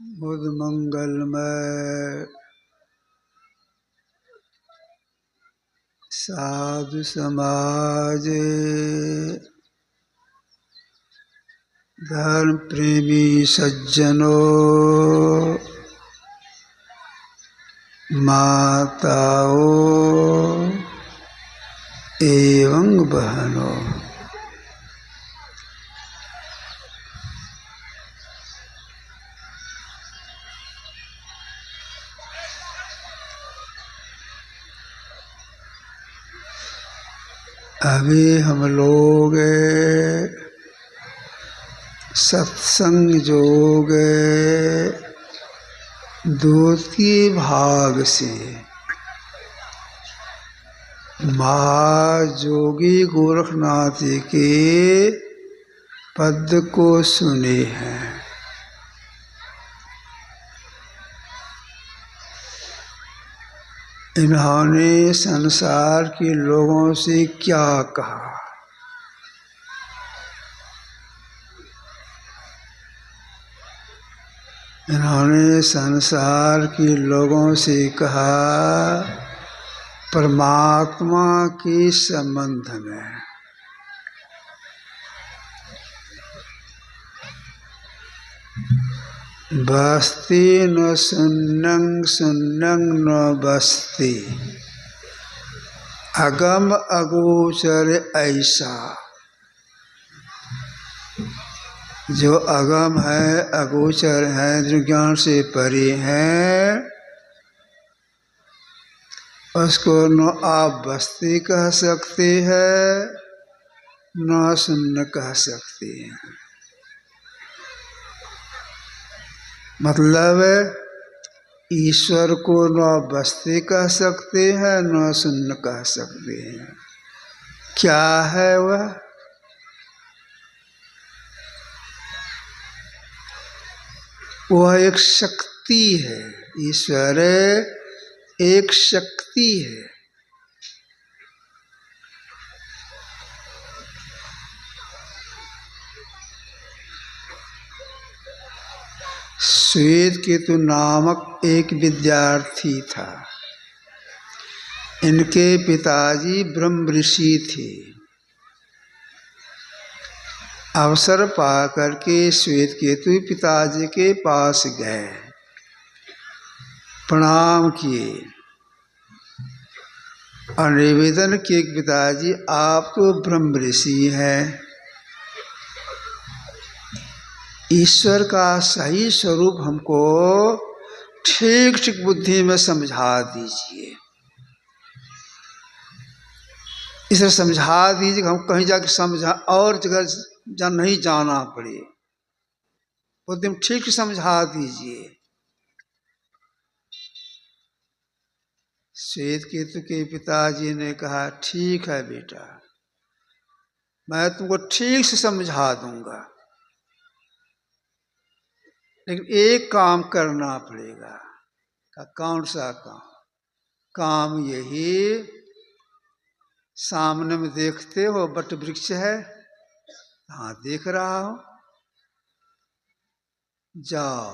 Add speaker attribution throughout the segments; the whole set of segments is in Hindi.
Speaker 1: बुध मंगलमय साधु समाज धर्म प्रेमी सज्जनों, माताओं एवं बहनों, अभी हम लोग सत्संग योग द्वितीय भाग से महायोगी गोरखनाथ जी के पद को सुने हैं। इन्होंने संसार के लोगों से क्या कहा? इन्होंने संसार के लोगों से कहा परमात्मा के संबंध में। बस्ती न सुन्नं सुन्नं न बस्ती, अगम अगोचर ऐसा। जो अगम है, अगोचर है, जो ज्ञान से परे हैं, उसको न आप बस्ती कह सकते हैं न शून्य कह सकते हैं। मतलब ईश्वर को न बस्ती कह सकते हैं न शून्य कह सकते हैं। क्या है वह? वह एक शक्ति है। ईश्वर एक शक्ति है। श्वेतकेतु नामक एक विद्यार्थी था। इनके पिताजी ब्रह्म ऋषि थे। अवसर पाकर के श्वेतकेतु पिताजी के पास गए, प्रणाम किए और निवेदन किए कि पिताजी आप तो ब्रह्म ऋषि हैं, ईश्वर का सही स्वरूप हमको ठीक ठीक बुद्धि में समझा दीजिए। इसे समझा दीजिए, हम कहीं जाकर समझा और जगह नहीं जाना पड़े, बुद्धि में ठीक समझा दीजिए। श्वेतकेतु के पिताजी ने कहा ठीक है बेटा, मैं तुमको ठीक से समझा दूंगा, लेकिन एक काम करना पड़ेगा। कौन सा काम? काम यही, सामने में देखते हो वट वृक्ष है, हाँ देख रहा हो, जाओ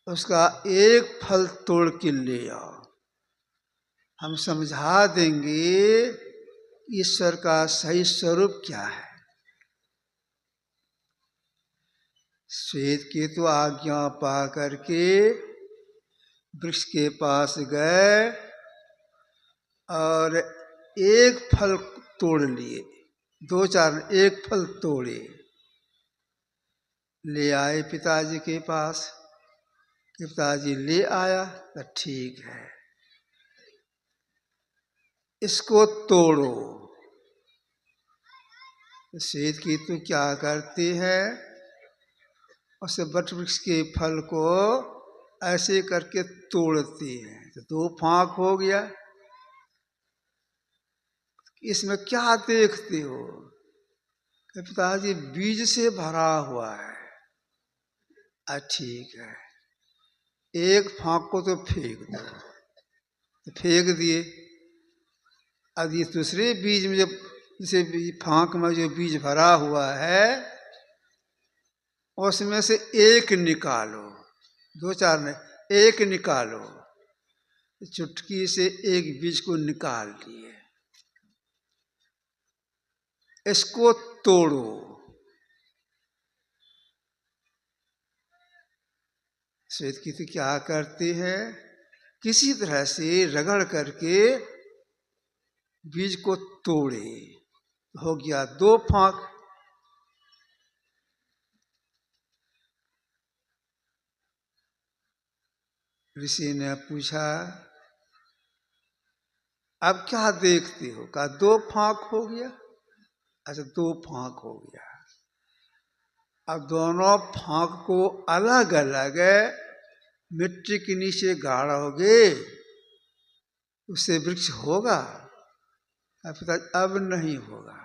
Speaker 1: उसका एक फल तोड़ के ले आओ, हम समझा देंगे ईश्वर का सही स्वरूप क्या है। श्वेतकेतु आज्ञा पा करके वृक्ष के पास गए और एक फल तोड़ लिए, दो चार एक फल तोड़े, ले आए पिताजी के पास। पिताजी ले आया तो ठीक है, इसको तोड़ो। श्वेतकेतु क्या करते हैं, उस वट वृक्ष के फल को ऐसे करके तोड़ते हैं तो दो फांक हो गया। इसमें क्या देखते हो? पिताजी बीज से भरा हुआ है। ठीक है, एक फांक को तो फेंक दो, तो फेंक दिए। अब ये दूसरे बीज में जब जैसे फांक में जो बीज भरा हुआ है उसमें से एक निकालो, दो चार नहीं, एक निकालो। चुटकी से एक बीज को निकाल लिए, इसको तोड़ो। श्वेत केतु क्या करते हैं, किसी तरह से रगड़ करके बीज को तोड़े, हो गया दो फांक। ऋषि ने पूछा अब क्या देखते हो? कहा दो फांक हो गया। अच्छा, दो फांक हो गया। अब दोनों फांक को अलग अलग मिट्टी के नीचे गाड़ोगे, उससे वृक्ष होगा? अब नहीं होगा।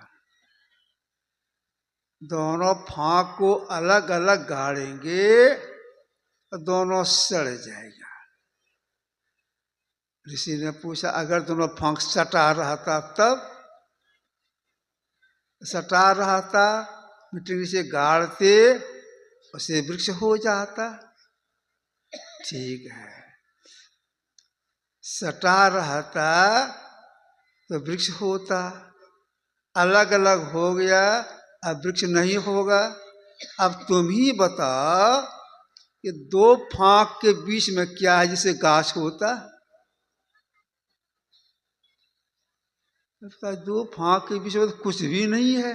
Speaker 1: दोनों फांक को अलग अलग गाड़ेंगे तो दोनों सड़ जाएगा। ऋषि ने पूछा अगर दोनों फांक सटा रहता तब? सटा रहता, मिट्टी से गाड़ते, उसे वृक्ष हो जाता। ठीक है, सटा रहता तो वृक्ष होता, अलग अलग हो गया, अब वृक्ष नहीं होगा। अब तुम ही बताओ कि दो फांक के बीच में क्या है जिसे गाछ होता? दो फांक के बीच में तो कुछ भी नहीं है।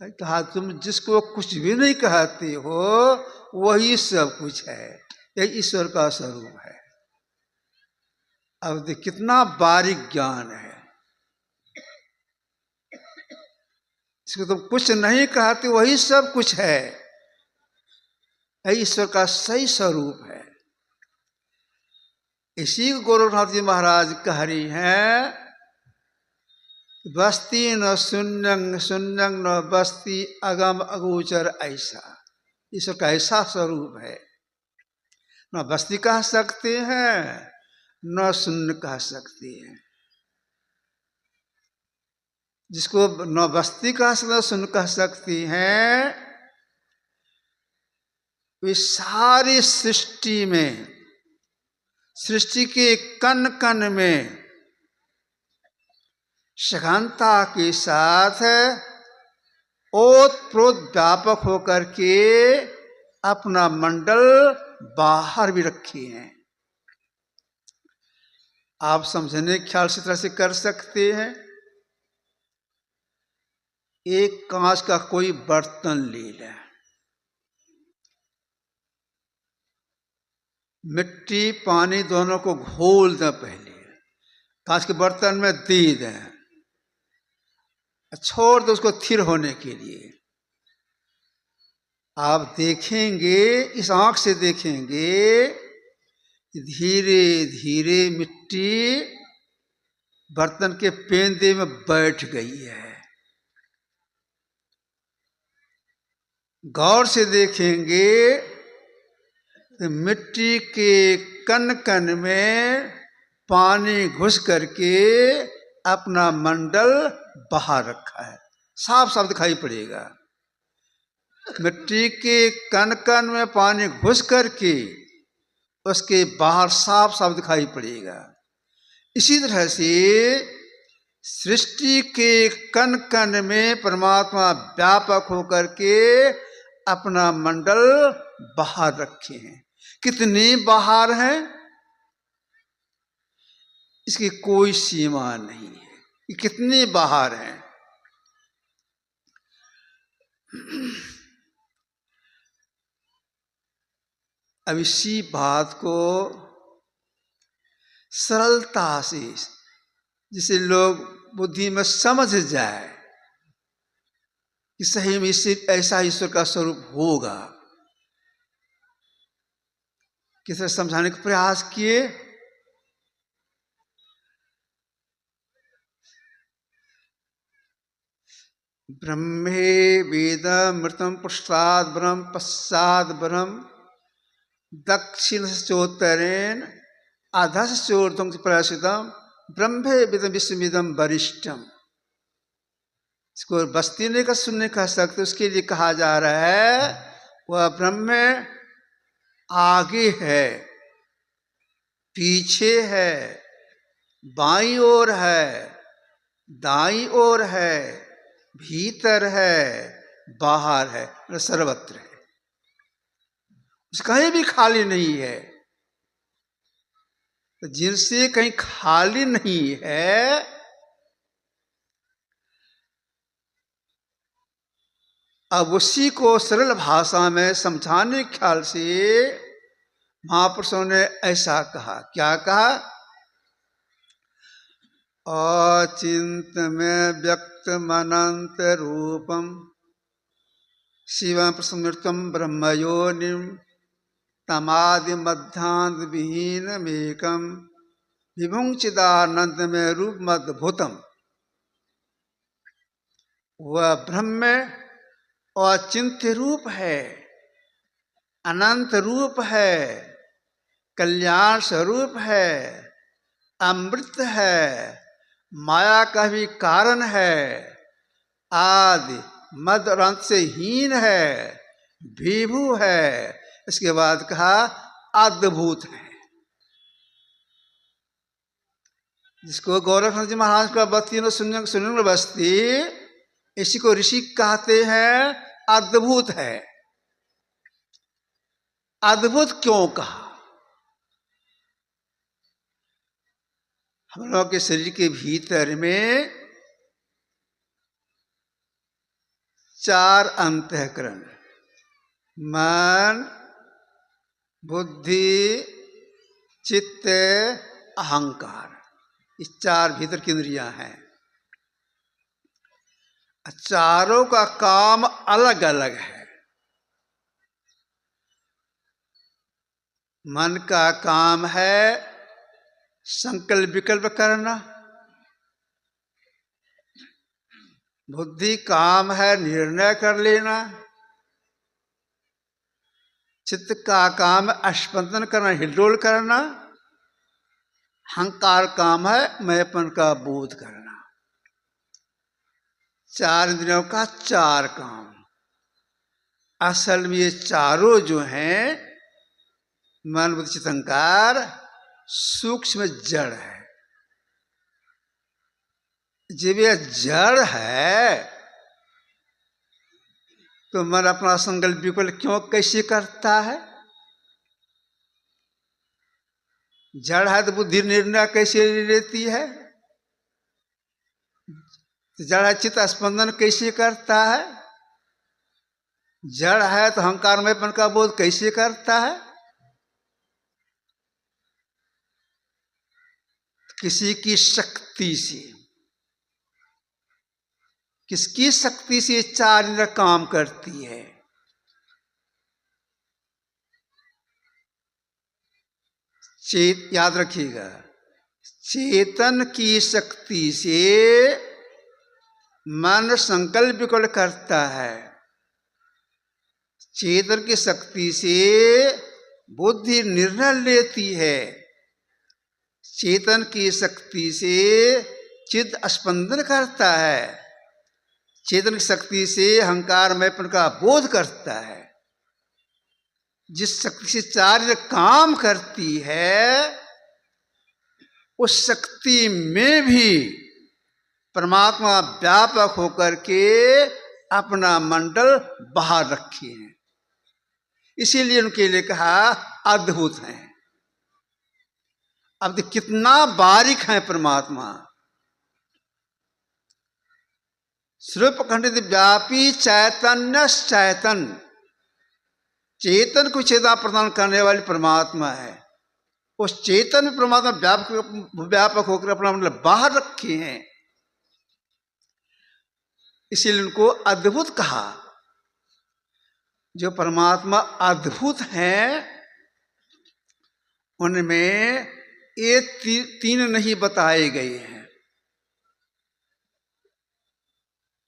Speaker 1: कहा तुम जिसको कुछ भी नहीं कहते हो वही सब कुछ है, यही ईश्वर का स्वरूप है। अब देख कितना बारीक ज्ञान है। इसको तुम कुछ नहीं कहते वही सब कुछ है, यही ईश्वर का सही स्वरूप है। इसी को गोरखनाथ जी महाराज कह रही हैं, बस्ती न शून्यं शून्यं न बस्ती अगम अगोचर। ऐसा ईश्वर का ऐसा स्वरूप है, न बस्ती कह सकते हैं न शून्य कह सकते हैं। जिसको न बस्ती कह सकते शून्य कह सकती हैं, वे सारी सृष्टि में, सृष्टि के कण कण में सघनता के साथ ओतप्रोत व्यापक होकर के अपना मंडल बाहर भी रखे हैं। आप समझने के ख्याल से तरह से कर सकते हैं। एक कांच का कोई बर्तन ले लें, मिट्टी पानी दोनों को घोल दें, पहले कांच के बर्तन में दे दें, छोड़ दो उसको स्थिर होने के लिए। आप देखेंगे, इस आंख से देखेंगे, धीरे धीरे मिट्टी बर्तन के पेंदे में बैठ गई है। गौर से देखेंगे तो मिट्टी के कण कण में पानी घुस करके अपना मंडल बाहर रखा है, साफ साफ दिखाई पड़ेगा। मिट्टी के कण कण में पानी घुस करके उसके बाहर साफ साफ दिखाई पड़ेगा। इसी तरह से सृष्टि के कण कण में परमात्मा व्यापक होकर के अपना मंडल बाहर रखे हैं। कितने बाहर हैं इसकी कोई सीमा नहीं है, कि कितने बाहर हैं। अब इसी बात को सरलता से जिसे लोग बुद्धि में समझ जाए कि सही में इससे ऐसा ईश्वर का स्वरूप होगा, किस तरह समझाने का प्रयास किए। ब्रह्मे वेदमृतं पश्चात् ब्रह्म पश्चात् ब्रह्म दक्षिणश्चोत्तरेण अधश्चोर्ध्वं प्रसिद्धं ब्रह्मे वेदं विश्वमिदं वरिष्ठम। इसको बस्ती ने का सुनने कह सकते, उसके लिए कहा जा रहा है वह ब्रह्म आगे है, पीछे है, बाईं ओर है, दाईं ओर है, भीतर है, बाहर है, मतलब सर्वत्र है, कहीं भी खाली नहीं है। तो जिनसे कहीं खाली नहीं है, अब उसी को सरल भाषा में समझाने के ख्याल से महापुरुषों ने ऐसा कहा। क्या कहा? अचिंत में व्यक्त मनंत रूपम शिवम प्रस्मृतम ब्रह्मयोनिम तमादि मध्यांत विहीन मेकम विभुं चिदानंद में रूप मद्भुतम। वह ब्रह्म अचिंत्य रूप है, अनंत रूप है, कल्याण स्वरूप है, अमृत है, माया का भी कारण है, आदि मध्य और अंत से हीन है, विभु है। इसके बाद कहा अद्भुत है। जिसको गोरखनाथ जी महाराज का बस्ती में सुनिंग बस्ती, इसी को ऋषि कहते हैं, अद्भुत है। अद्भुत क्यों कहा? हम लोग के शरीर के भीतर में 4 अंतःकरण, मन, बुद्धि, चित्त, अहंकार, इस 4 भीतर की इंद्रियां हैं। चारों का काम अलग अलग है। मन का काम है संकल्प विकल्प करना, बुद्धि काम है निर्णय कर लेना, चित्त का काम है स्पंदन करना, हिलडोल करना, अहंकार काम है मैंपन का बोध करना। 4 इंद्रियों का 4 काम। असल में ये चारों जो हैं, मन बुद्धि चित्त अहंकार, सूक्ष्म जड़ है। जब यह जड़ है तो मन अपना संकल्प विकल्प क्यों कैसे करता है? जड़ है तो बुद्धि निर्णय कैसे लेती है? जड़ है चित्त स्पंदन कैसे करता है? जड़ है तो अहंकार मैंपन का बोध कैसे करता है? किसी की शक्ति से। किसकी शक्ति से 4 इंद्रियां काम करती है? याद रखिएगा, चेतन की शक्ति से मन संकल्प विकल्प करता है, चेतन की शक्ति से बुद्धि निर्णय लेती है, चेतन की शक्ति से चित्त स्पंदन करता है, चेतन की शक्ति से अहंकार मैंपन का बोध करता है। जिस शक्ति से 4 काम करती है, उस शक्ति में भी परमात्मा व्यापक होकर के अपना मंडल बाहर रखे हैं। इसीलिए उनके लिए कहा अद्भुत है। अब कितना बारीक है परमात्मा। स्वरूप खंडित व्यापी चैतन्य चैतन, चेतन को चेतना प्रदान करने वाली परमात्मा है। उस चेतन में परमात्मा व्यापक होकर अपना मतलब बाहर रखे हैं, इसीलिए उनको अद्भुत कहा। जो परमात्मा अद्भुत हैं, उनमें ये 3 नहीं बताए गए हैं।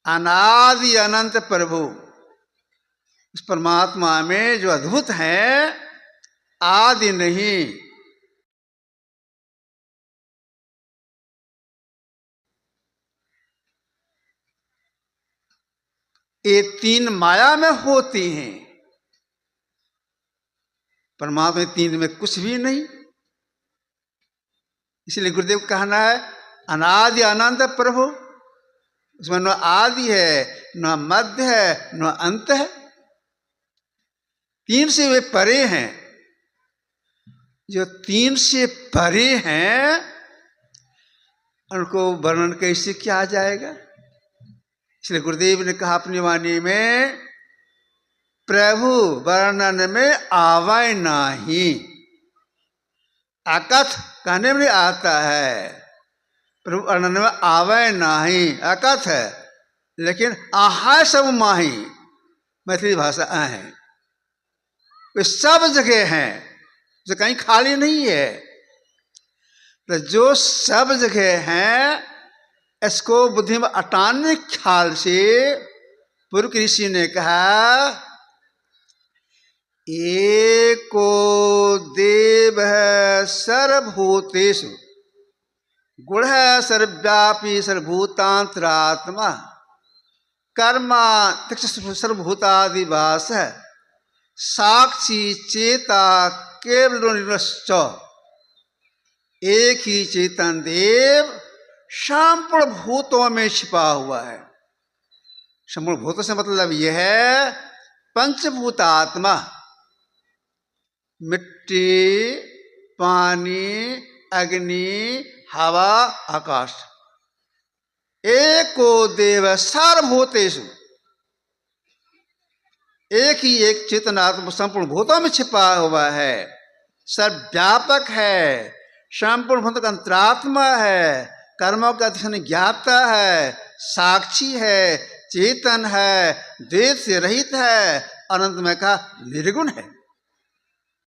Speaker 1: अनादि अनंत प्रभु, उस परमात्मा में जो अद्भुत हैं, आदि नहीं, ये 3 माया में होती हैं। परमात्मा तीन में कुछ भी नहीं। इसलिए गुरुदेव का कहना है अनादि अनंत प्रभु, उसमें न आदि है, न मध्य है, न अंत है। तीन से वे परे हैं। जो तीन से परे हैं उनको वर्णन कैसे किया जाएगा? इसलिए गुरुदेव ने कहा अपनी वाणी में, प्रभु वर्णन में आवे नहीं। अकथ कहने में आता है, प्रभु वर्णन में आवे नहीं, अकथ है, लेकिन आहा सब माही, मैथिली भाषा है, वे सब जगह हैं, जो कहीं खाली नहीं है। तो जो सब जगह हैं, इसको बुद्धि में अटाने ख्याल से पूर्व ऋषि ने कहा, एको देव है सर्वभूतेषु गुण है सर्वव्यापी सर्वभूतांतरात्मा कर्मा सर्वभूतादिवास है साक्षी चेता केवल निरश्च। एक ही चेतन देव संपूर्ण भूतों में छिपा हुआ है। संपूर्ण भूतों से मतलब यह है पंचभूतात्मा, मिट्टी, पानी, अग्नि, हवा, आकाश। एको देव सर्वभूतेषु, एक ही एक चेतनात्मा संपूर्ण भूतों में छिपा हुआ है, सर्वव्यापक है, संपूर्ण भूत का अंतरात्मा है, कर्मों का अध्ययन ज्ञाता है, साक्षी है, चेतन है, द्वेष से रहित है, अनंतमय का निर्गुण है।